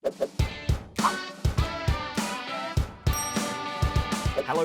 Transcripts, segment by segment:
Hello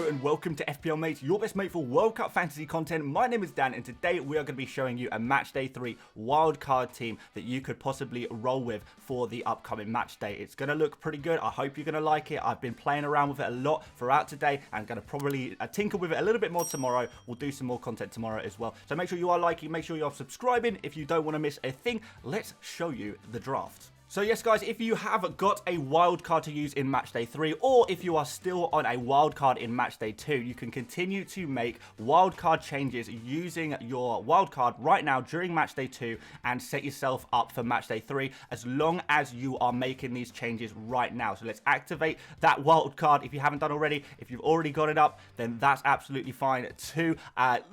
and welcome to FPL Mate, your best mate for World Cup fantasy content. My name is Dan and today we are going to be showing you a Matchday 3 wildcard team that you could possibly roll with for the upcoming match day. It's going to look pretty good. I hope you're going to like it. I've been playing around with it a lot throughout today and going to probably tinker with it a little bit more tomorrow. We'll do some more content tomorrow as well. So make sure you are liking, make sure you are subscribing if you don't want to miss a thing. Let's show you the draft. So yes guys, if you have got a wildcard to use in Matchday 3 or if you are still on a wildcard in Matchday 2, you can continue to make wildcard changes using your wildcard right now during Matchday 2 and set yourself up for Matchday 3 as long as you are making these changes right now. So let's activate that wildcard if you haven't done already. If you've already got it up, then that's absolutely fine too.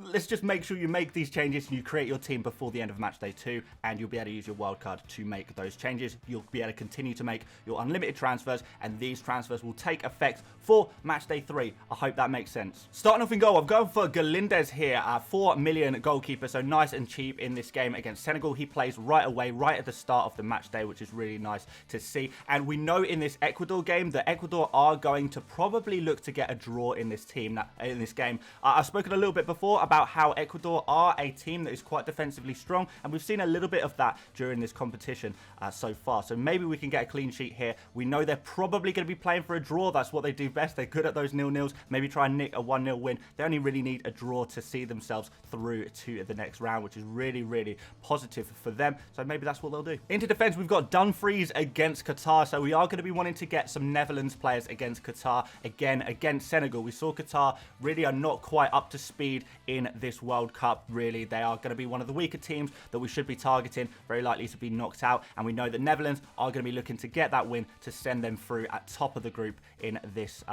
Let's just make sure you make these changes and you create your team before the end of Matchday 2 and you'll be able to use your wildcard to make those changes. You'll be able to continue to make your unlimited transfers and these transfers will take effect for Matchday 3. I hope that makes sense. Starting off in goal, I'm going for Galindez here, 4 million goalkeeper, so nice and cheap in this game against Senegal. He plays right away, right at the start of the match day, which is really nice to see. And we know in this Ecuador game that Ecuador are going to probably look to get a draw in this team, in this game. I've spoken a little bit before about how Ecuador are a team that is quite defensively strong, and we've seen a little bit of that during this competition so far. So maybe we can get a clean sheet here. We know they're probably going to be playing for a draw. That's what they do best. They're good at those 0-0s. Maybe try and nick a 1-0 win. They only really need a draw to see themselves through to the next round, which is really, really positive for them. So maybe that's what they'll do. Into defense, we've got Dumfries against Qatar. So we are going to be wanting to get some Netherlands players against Qatar. Again, against Senegal. We saw Qatar really are not quite up to speed in this World Cup, really. They are going to be one of the weaker teams that we should be targeting, very likely to be knocked out. And we know that Netherlands are going to be looking to get that win to send them through at top of the group in this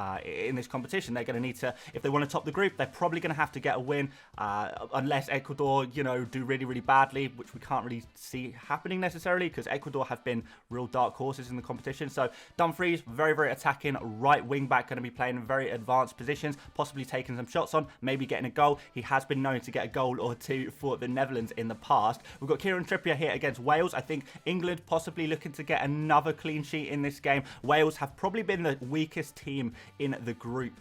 competition. They're going to need to, if they want to top the group, they're probably going to have to get a win unless Ecuador, you know, do really, really badly, which we can't really see happening necessarily because Ecuador have been real dark horses in the competition. So Dumfries, very, very attacking right wing back, going to be playing in very advanced positions, possibly taking some shots on, maybe getting a goal. He has been known to get a goal or two for the Netherlands in the past. We've got Kieran Trippier here against Wales. I think England possibly looking to get another clean sheet in this game. Wales have probably been the weakest team in the group,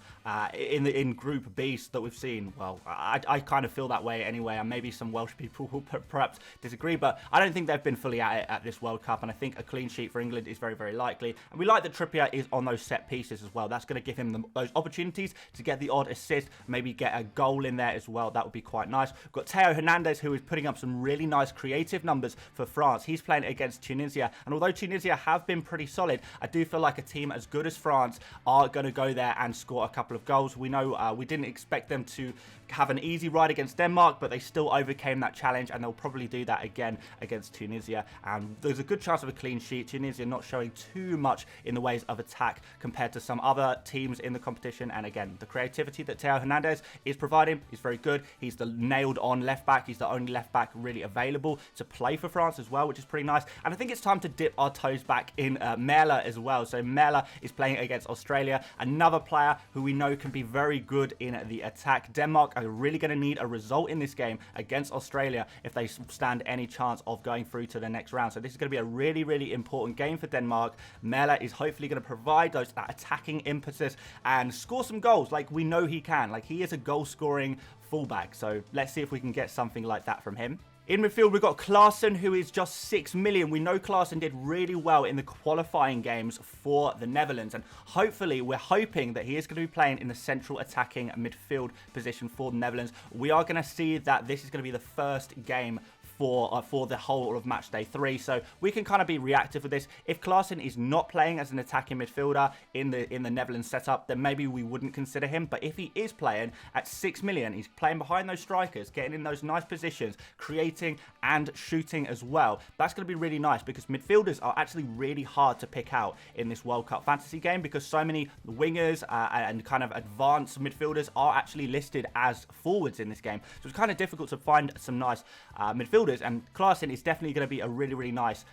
in Group B that we've seen. Well, I kind of feel that way anyway, and maybe some Welsh people will perhaps disagree, but I don't think they've been fully at it at this World Cup, and I think a clean sheet for England is very, very likely. And we like that Trippier is on those set pieces as well. That's going to give him those opportunities to get the odd assist, maybe get a goal in there as well. That would be quite nice. We've got Theo Hernandez, who is putting up some really nice creative numbers for France. He's playing against Tunisia, and although Tunisia have been pretty solid, I do feel like a team as good as France are going to go there and score a couple of goals. We know we didn't expect them to have an easy ride against Denmark, but they still overcame that challenge, and they'll probably do that again against Tunisia. And there's a good chance of a clean sheet. Tunisia not showing too much in the ways of attack compared to some other teams in the competition. And again, the creativity that Theo Hernandez is providing is very good. He's the nailed on left back. He's the only left back really available to play for France as well, which is pretty nice. And I think it's time to dip our toes back in Merla as well. So Merla is playing against Australia, another player who we know can be very good in the attack. Denmark are really going to need a result in this game against Australia if they stand any chance of going through to the next round. So this is going to be a really, really important game for Denmark. Merla is hopefully going to provide that attacking impetus and score some goals like we know he can. Like, he is a goal-scoring fullback. So let's see if we can get something like that from him. In midfield, we've got Klaassen, who is just 6 million. We know Klaassen did really well in the qualifying games for the Netherlands, and hopefully, we're hoping that he is going to be playing in the central attacking midfield position for the Netherlands. We are going to see that this is going to be the first game for the whole of Matchday 3, so we can kind of be reactive with this. If Klaassen is not playing as an attacking midfielder in the Netherlands setup, then maybe we wouldn't consider him. But if he is playing at 6 million, he's playing behind those strikers, getting in those nice positions, creating and shooting as well. That's going to be really nice because midfielders are actually really hard to pick out in this World Cup fantasy game because so many wingers and kind of advanced midfielders are actually listed as forwards in this game. So it's kind of difficult to find some nice midfielders midfielders, and Klaassen is definitely going to be a really, really nice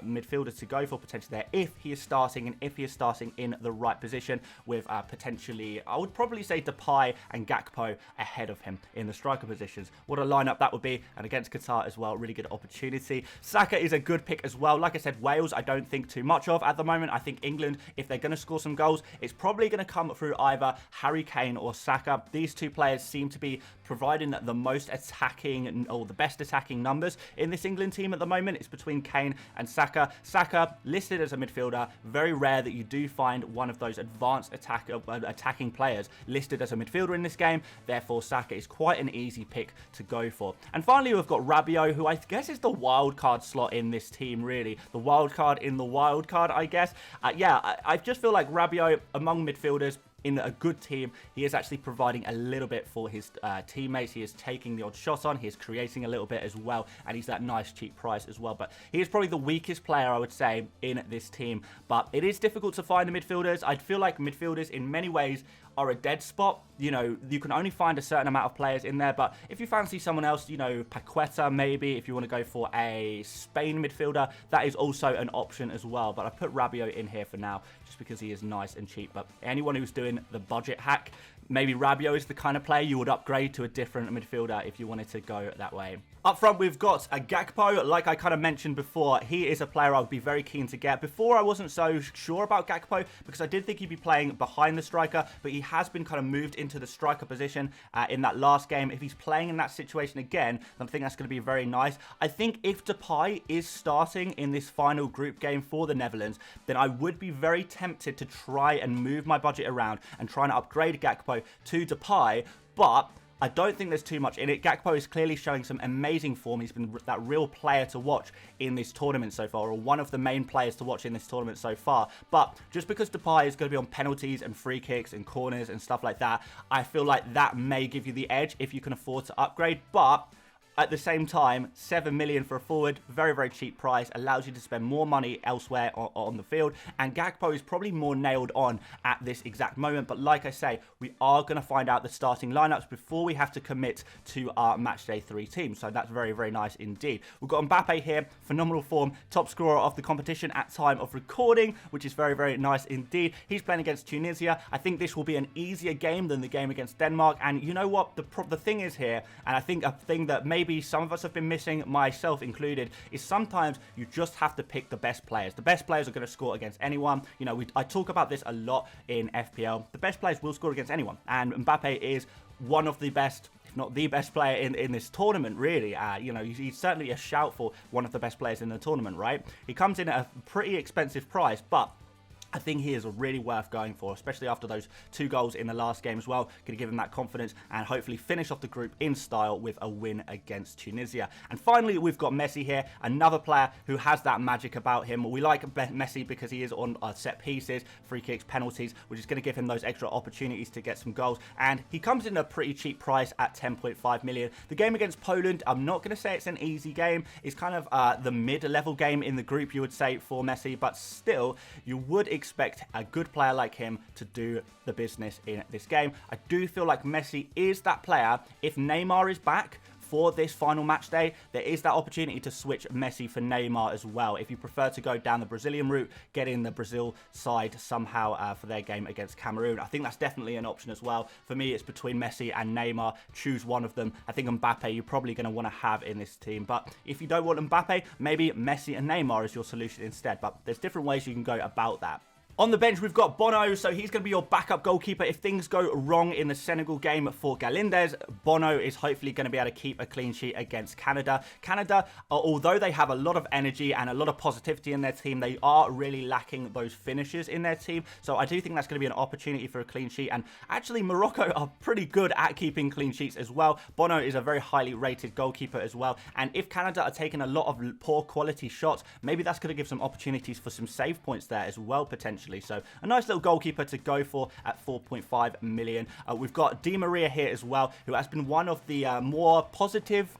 midfielder to go for potentially there if he is starting, and if he is starting in the right position with potentially, I would probably say Depay and Gakpo ahead of him in the striker positions. What a lineup that would be, and against Qatar as well, really good opportunity. Saka is a good pick as well. Like I said, Wales I don't think too much of at the moment. I think England, if they're going to score some goals, it's probably going to come through either Harry Kane or Saka. These two players seem to be providing the most attacking, or the best attacking numbers in this England team at the moment. It's between Kane and Saka. Saka listed as a midfielder. Very rare that you do find one of those advanced attacking players listed as a midfielder in this game. Therefore, Saka is quite an easy pick to go for. And finally, we've got Rabiot, who I guess is the wild card slot in this team, really. The wild card in the wild card, I guess. I just feel like Rabiot, among midfielders, in a good team, he is actually providing a little bit for his teammates. He is taking the odd shot on. He is creating a little bit as well. And he's that nice cheap price as well. But he is probably the weakest player, I would say, in this team. But it is difficult to find the midfielders. I feel like midfielders, in many ways, are a dead spot. You know, you can only find a certain amount of players in there. But if you fancy someone else, you know, Paqueta maybe, if you want to go for a Spain midfielder, that is also an option as well. But I put Rabiot in here for now, just because he is nice and cheap. But anyone who's doing the budget hack, maybe Rabiot is the kind of player you would upgrade to a different midfielder if you wanted to go that way. Up front, we've got a Gakpo. Like I kind of mentioned before, he is a player I would be very keen to get. Before, I wasn't so sure about Gakpo because I did think he'd be playing behind the striker, but he has been kind of moved into the striker position in that last game. If he's playing in that situation again, then I think that's going to be very nice. I think if Depay is starting in this final group game for the Netherlands, then I would be very tempted to try and move my budget around and try and upgrade Gakpo to Depay, but I don't think there's too much in it. Gakpo is clearly showing some amazing form. He's been that real player to watch in this tournament so far, or one of the main players to watch in this tournament so far. But just because Depay is going to be on penalties and free kicks and corners and stuff like that, I feel like that may give you the edge if you can afford to upgrade. But at the same time, 7 million for a forward, very, very cheap price, allows you to spend more money elsewhere on the field. And Gakpo is probably more nailed on at this exact moment. But like I say, we are going to find out the starting lineups before we have to commit to our Matchday 3 team. So that's very, very nice indeed. We've got Mbappe here, phenomenal form, top scorer of the competition at time of recording, which is very, very nice indeed. He's playing against Tunisia. I think this will be an easier game than the game against Denmark. And you know what? The thing is here, and I think a thing that maybe some of us have been missing, myself included, is sometimes you just have to pick the best players. The best players are going to score against anyone. You know, I talk about this a lot in FPL. The best players will score against anyone, and Mbappe is one of the best, if not the best player in this tournament, really. You know, he's certainly a shout for one of the best players in the tournament, right? He comes in at a pretty expensive price, but I think he is really worth going for, especially after those 2 goals in the last game as well. Going to give him that confidence and hopefully finish off the group in style with a win against Tunisia. And finally, we've got Messi here, another player who has that magic about him. We like Messi because he is on set pieces, free kicks, penalties, which is going to give him those extra opportunities to get some goals. And he comes in a pretty cheap price at 10.5 million. The game against Poland, I'm not going to say it's an easy game. It's kind of the mid-level game in the group, you would say, for Messi. But still, you would expect a good player like him to do the business in this game. I do feel like Messi is that player. If Neymar is back for this final match day, there is that opportunity to switch Messi for Neymar as well. If you prefer to go down the Brazilian route, get in the Brazil side somehow for their game against Cameroon. I think that's definitely an option as well. For me, it's between Messi and Neymar. Choose one of them. I think Mbappe you're probably going to want to have in this team. But if you don't want Mbappe, maybe Messi and Neymar is your solution instead. But there's different ways you can go about that. On the bench, we've got Bono, so he's going to be your backup goalkeeper. If things go wrong in the Senegal game for Galindez, Bono is hopefully going to be able to keep a clean sheet against Canada. Canada, although they have a lot of energy and a lot of positivity in their team, they are really lacking those finishes in their team. So I do think that's going to be an opportunity for a clean sheet. And actually, Morocco are pretty good at keeping clean sheets as well. Bono is a very highly rated goalkeeper as well. And if Canada are taking a lot of poor quality shots, maybe that's going to give some opportunities for some save points there as well, potentially. So a nice little goalkeeper to go for at 4.5 million. We've got Di Maria here as well, who has been one of the more positive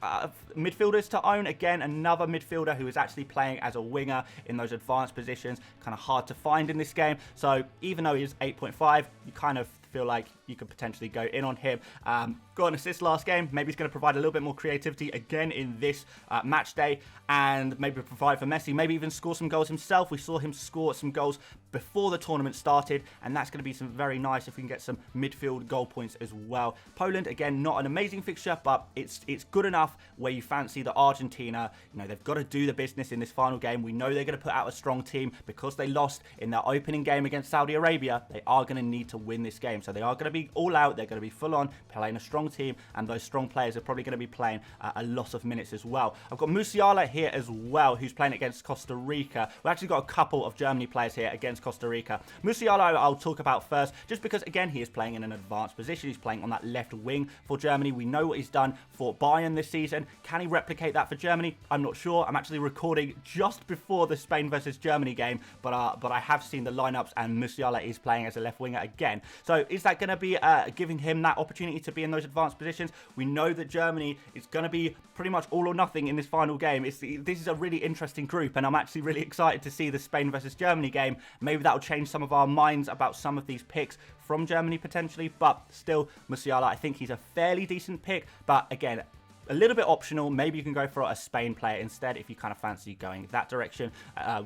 midfielders to own. Again, another midfielder who is actually playing as a winger in those advanced positions. Kind of hard to find in this game. So even though he's 8.5, you kind of feel like you could potentially go in on him. Got an assist last game. Maybe he's going to provide a little bit more creativity again in this match day, and maybe provide for Messi, maybe even score some goals himself. We saw him score some goals before the tournament started, and that's going to be some very nice if we can get some midfield goal points as well. Poland, again, not an amazing fixture, but it's good enough where you fancy the Argentina. You know, they've got to do the business in this final game. We know they're going to put out a strong team because they lost in their opening game against Saudi Arabia. They are going to need to win this game, so they are going to be all out. They're going to be full on, playing a strong team, and those strong players are probably going to be playing a lot of minutes as well. I've got Musiala here as well, who's playing against Costa Rica. We've actually got a couple of Germany players here against Costa Rica. Musiala I'll talk about first, just because, again, he is playing in an advanced position. He's playing on that left wing for Germany. We know what he's done for Bayern this season. Can he replicate that for Germany? I'm not sure. I'm actually recording just before the Spain versus Germany game, but I have seen the lineups, and Musiala is playing as a left winger again. So is that going to be giving him that opportunity to be in those advanced positions? We know that Germany is going to be pretty much all or nothing in this final game. This is a really interesting group, and I'm actually really excited to see the Spain versus Germany game. Maybe that'll change some of our minds about some of these picks from Germany potentially, but still, Musiala, I think he's a fairly decent pick, but again, a little bit optional. Maybe you can go for a Spain player instead if you kind of fancy going that direction,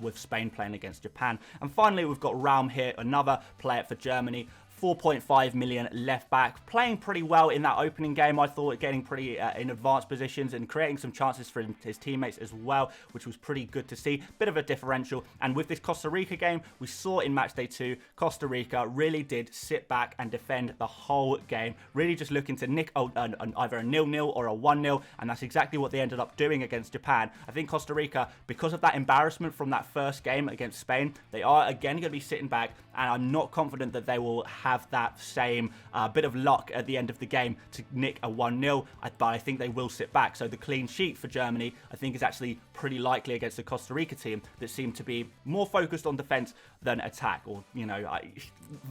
with Spain playing against Japan. And finally, we've got Raum here, another player for Germany. 4.5 million left back, playing pretty well in that opening game. I thought getting pretty in advanced positions and creating some chances for his teammates as well, which was pretty good to see. Bit of a differential. And with this Costa Rica game, we saw in matchday 2, Costa Rica really did sit back and defend the whole game, really just looking to nick either a 0-0 or a 1-0, and that's exactly what they ended up doing against Japan. I think Costa Rica, because of that embarrassment from that first game against Spain, they are again going to be sitting back, and I'm not confident that they will have that same bit of luck at the end of the game to nick a 1-0, but I think they will sit back. So the clean sheet for Germany, I think, is actually pretty likely against the Costa Rica team that seem to be more focused on defense than attack, or, you know,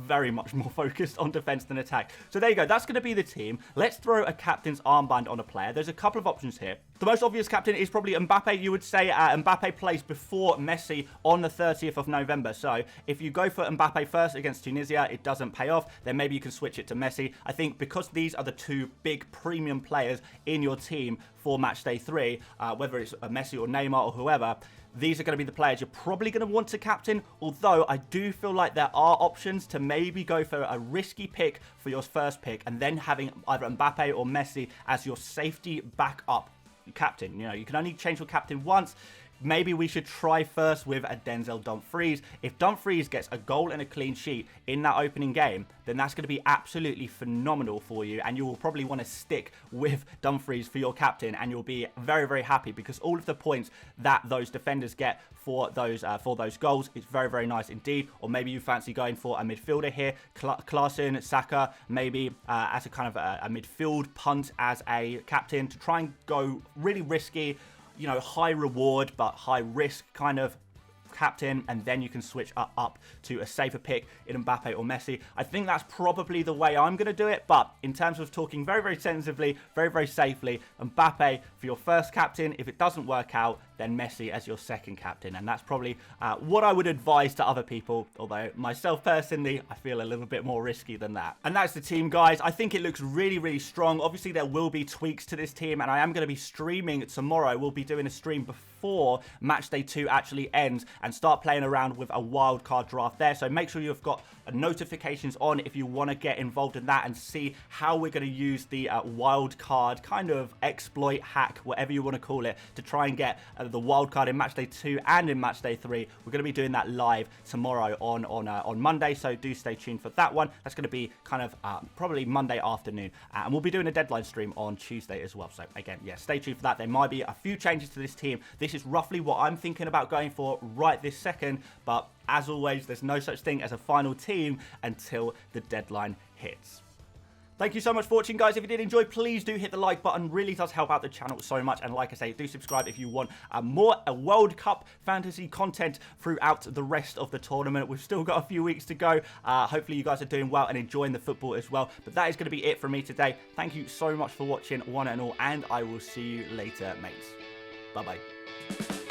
very much more focused on defense than attack. So there you go. That's going to be the team. Let's throw a captain's armband on a player. There's a couple of options here. The most obvious captain is probably Mbappe. You would say Mbappe plays before Messi on the 30th of November. So if you go for Mbappe first against Tunisia, it doesn't pay off, then maybe you can switch it to Messi. I think because these are the two big premium players in your team for matchday 3, whether it's Messi or Neymar or whoever, these are going to be the players you're probably going to want to captain, although I do feel like there are options to maybe go for a risky pick for your first pick and then having either Mbappe or Messi as your safety backup captain. You know, you can only change your captain once. Maybe we should try first with a Denzel Dumfries. If Dumfries gets a goal and a clean sheet in that opening game, then that's going to be absolutely phenomenal for you, and you will probably want to stick with Dumfries for your captain, and you'll be very, very happy because all of the points that those defenders get for those goals is very, very nice indeed. Or maybe you fancy going for a midfielder here, Klaassen, Saka, maybe as a kind of a midfield punt as a captain to try and go really risky, you know, high reward but high risk kind of captain, and then you can switch up to a safer pick in Mbappe or Messi. I think that's probably the way I'm going to do it, but in terms of talking very, very sensibly, very, very safely, Mbappe for your first captain. If it doesn't work out, then Messi as your second captain, and that's probably what I would advise to other people, although myself personally, I feel a little bit more risky than that. And that's the team, guys. I think it looks really, really strong. Obviously, there will be tweaks to this team, and I am going to be streaming tomorrow. We'll be doing a stream before matchday 2 actually ends and start playing around with a wildcard draft there. So make sure you've got notifications on if you want to get involved in that and see how we're going to use the wildcard kind of exploit hack, whatever you want to call it, to try and get the wildcard in matchday 2 and in matchday 3. We're going to be doing that live tomorrow on Monday, so do stay tuned for that one. That's going to be kind of probably Monday afternoon, and we'll be doing a deadline stream on Tuesday as well. So again, yeah, stay tuned for that. There might be a few changes to this team. This is roughly what I'm thinking about going for right this second, but as always, there's no such thing as a final team until the deadline hits. Thank you so much for watching, guys. If you did enjoy, please do hit the like button. Really does help out the channel so much. And like I say, do subscribe if you want more World Cup fantasy content throughout the rest of the tournament. We've still got a few weeks to go. Hopefully you guys are doing well and enjoying the football as well. But that is going to be it from me today. Thank you so much for watching, one and all, and I will see you later, mates. Bye-bye.